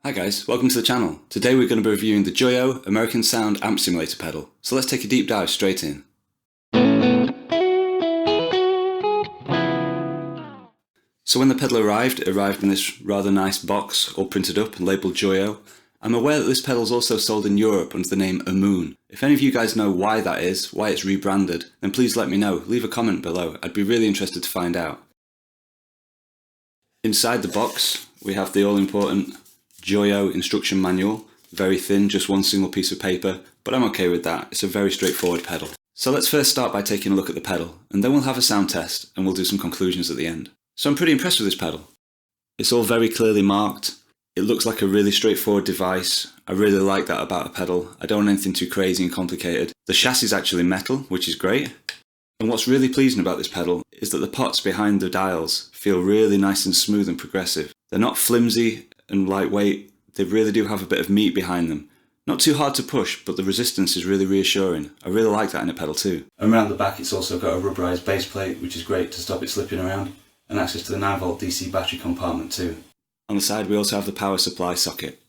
Hi guys, welcome to the channel. Today we're going to be reviewing the JOYO American Sound amp simulator pedal. So let's take a deep dive straight in. So when the pedal arrived, it arrived in this rather nice box, all printed up and labelled JOYO. I'm aware that this pedal is also sold in Europe under the name Amoon. If any of you guys know why that is, why it's rebranded, then please let me know. Leave a comment below. I'd be really interested to find out. Inside the box, we have the all-important JOYO instruction manual. Very thin, just one single piece of paper, but I'm okay with that. It's a very straightforward pedal. So let's first start by taking a look at the pedal, and then we'll have a sound test, and we'll do some conclusions at the end. So I'm pretty impressed with this pedal. It's all very clearly marked. It looks like a really straightforward device. I really like that about a pedal. I don't want anything too crazy and complicated. The chassis is actually metal, which is great. And what's really pleasing about this pedal is that the pots behind the dials feel really nice and smooth and progressive. They're not flimsy and lightweight. They really do have a bit of meat behind them. Not too hard to push, but the resistance is really reassuring. I really like that in a pedal too. And around the back it's also got a rubberized base plate, which is great to stop it slipping around, and access to the 9V DC battery compartment too. On the side we also have the power supply socket.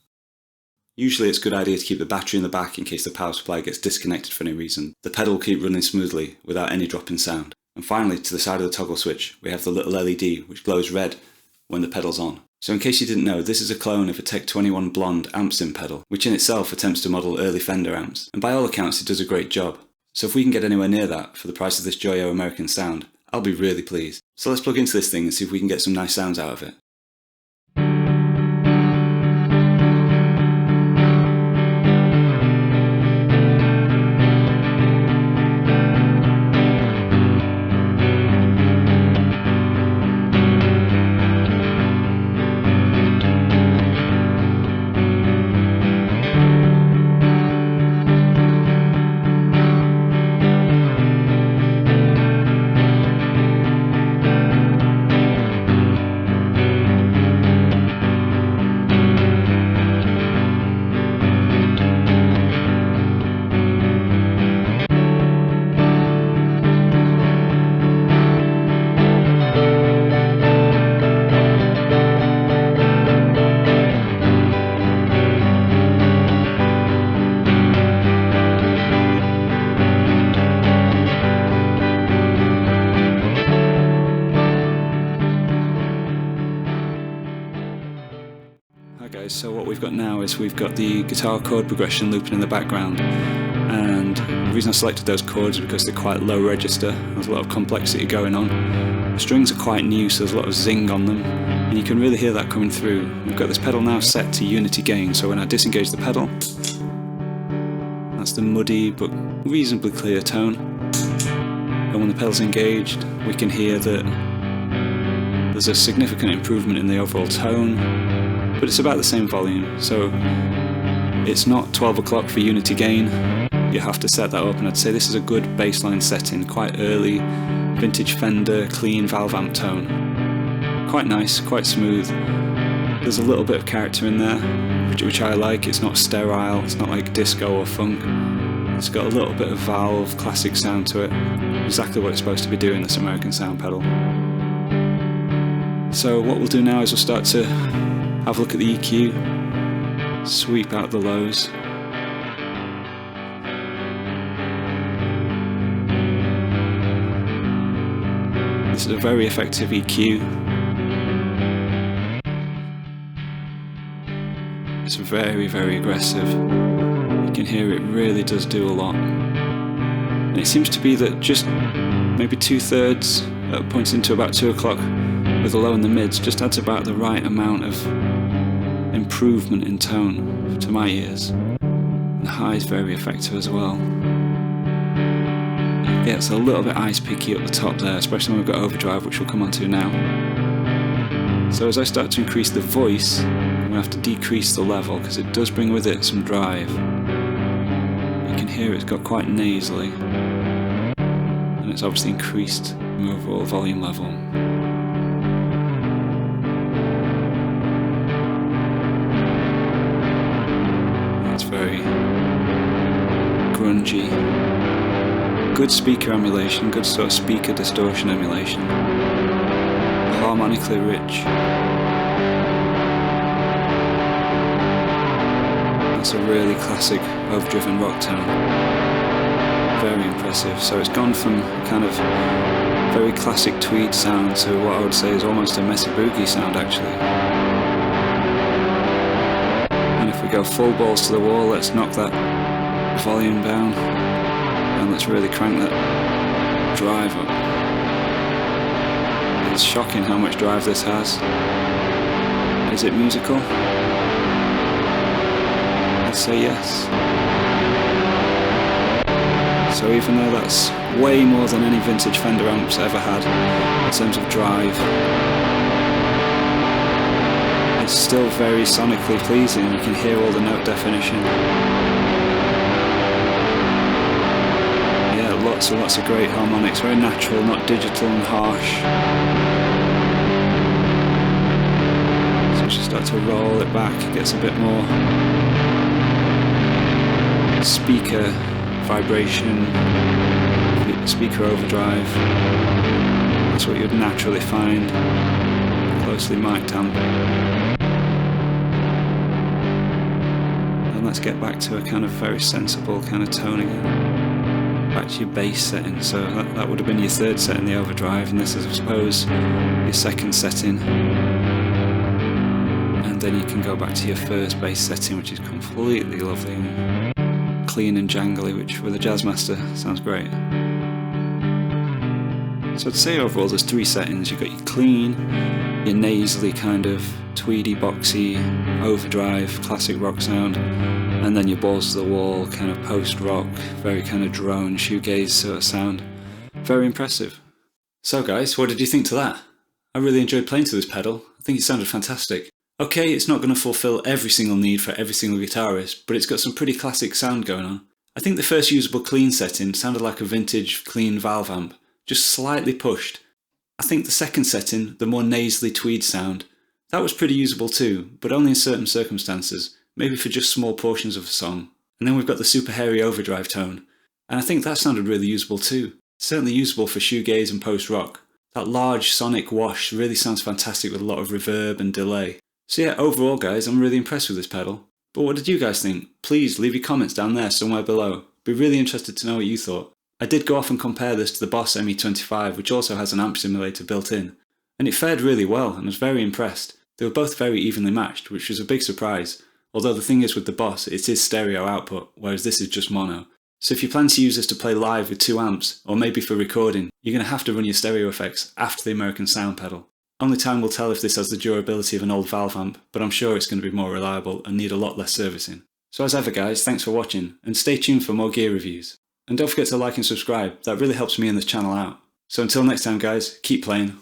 Usually it's a good idea to keep the battery in the back in case the power supply gets disconnected for any reason. The pedal will keep running smoothly without any drop in sound. And finally, to the side of the toggle switch, we have the little LED which glows red when the pedal's on. So in case you didn't know, this is a clone of a Tech 21 Blonde amp sim pedal, which in itself attempts to model early Fender amps. And by all accounts it does a great job. So if we can get anywhere near that for the price of this JOYO American Sound, I'll be really pleased. So let's plug into this thing and see if we can get some nice sounds out of it. So what we've got now is we've got the guitar chord progression looping in the background, and the reason I selected those chords is because they're quite low register. There's a lot of complexity going on. The strings are quite new, so there's a lot of zing on them, and you can really hear that coming through. We've got this pedal now set to unity gain, so when I disengage the pedal, that's the muddy but reasonably clear tone, and when the pedal's engaged we can hear that there's a significant improvement in the overall tone, but it's about the same volume, so it's not 12 o'clock for unity gain. You have to set that up, and I'd say this is a good baseline setting, quite early, vintage Fender, clean valve amp tone. Quite nice, quite smooth. There's a little bit of character in there, which I like. It's not sterile, it's not like disco or funk. It's got a little bit of valve, classic sound to it. Exactly what it's supposed to be doing, this American Sound pedal. So what we'll do now is we'll start to have a look at the EQ, sweep out the lows. This is a very effective EQ. It's very, very aggressive. You can hear it really does do a lot. And it seems to be that just maybe 2/3 points into about 2 o'clock with the low and the mids just adds about the right amount of improvement in tone to my ears. And the high is very effective as well. It gets a little bit ice picky up the top there, especially when we've got Overdrive, which we'll come on to now. So as I start to increase the voice, I'm going to have to decrease the level because it does bring with it some drive. You can hear it's got quite nasally, and it's obviously increased the overall volume level. Very grungy. Good speaker emulation, good sort of speaker distortion emulation. Harmonically rich. That's a really classic overdriven rock tone. Very impressive. So it's gone from kind of very classic tweed sound to what I would say is almost a messy boogie sound actually. And if we go full balls to the wall, let's knock that volume down and let's really crank that drive up. It's shocking how much drive this has. Is it musical? I'd say yes. So even though that's way more than any vintage Fender amps ever had in terms of drive, it's still very sonically pleasing. You can hear all the note definition. Yeah, lots and lots of great harmonics, very natural, not digital and harsh. So as you start to roll it back, it gets a bit more speaker vibration, speaker overdrive. That's what you'd naturally find closely mic'd amp. And let's get back to a kind of very sensible kind of tone again. Back to your bass setting. So that would have been your third set in the overdrive, and this is, I suppose, your second setting. And then you can go back to your first bass setting, which is completely lovely and clean and jangly, which with a Jazzmaster sounds great. So I'd say overall there's three settings. You've got your clean, your nasally kind of tweedy, boxy, overdrive, classic rock sound, and then your balls to the wall, kind of post-rock, very kind of drone, shoegaze sort of sound. Very impressive. So guys, what did you think to that? I really enjoyed playing to this pedal. I think it sounded fantastic. Okay, it's not going to fulfill every single need for every single guitarist, but it's got some pretty classic sound going on. I think the first usable clean setting sounded like a vintage clean valve amp, just slightly pushed. I think the second setting, the more nasally tweed sound, that was pretty usable too, but only in certain circumstances, maybe for just small portions of a song. And then we've got the super hairy overdrive tone, and I think that sounded really usable too. Certainly usable for shoegaze and post-rock. That large sonic wash really sounds fantastic with a lot of reverb and delay. So yeah, overall guys, I'm really impressed with this pedal. But what did you guys think? Please leave your comments down there somewhere below. Be really interested to know what you thought. I did go off and compare this to the Boss ME25, which also has an amp simulator built in. And it fared really well, and I was very impressed. They were both very evenly matched, which was a big surprise. Although the thing is with the Boss, it is stereo output, whereas this is just mono. So if you plan to use this to play live with two amps, or maybe for recording, you're going to have to run your stereo effects after the American Sound pedal. Only time will tell if this has the durability of an old valve amp, but I'm sure it's going to be more reliable and need a lot less servicing. So as ever guys, thanks for watching, and stay tuned for more gear reviews. And don't forget to like and subscribe, that really helps me and this channel out. So until next time guys, keep playing.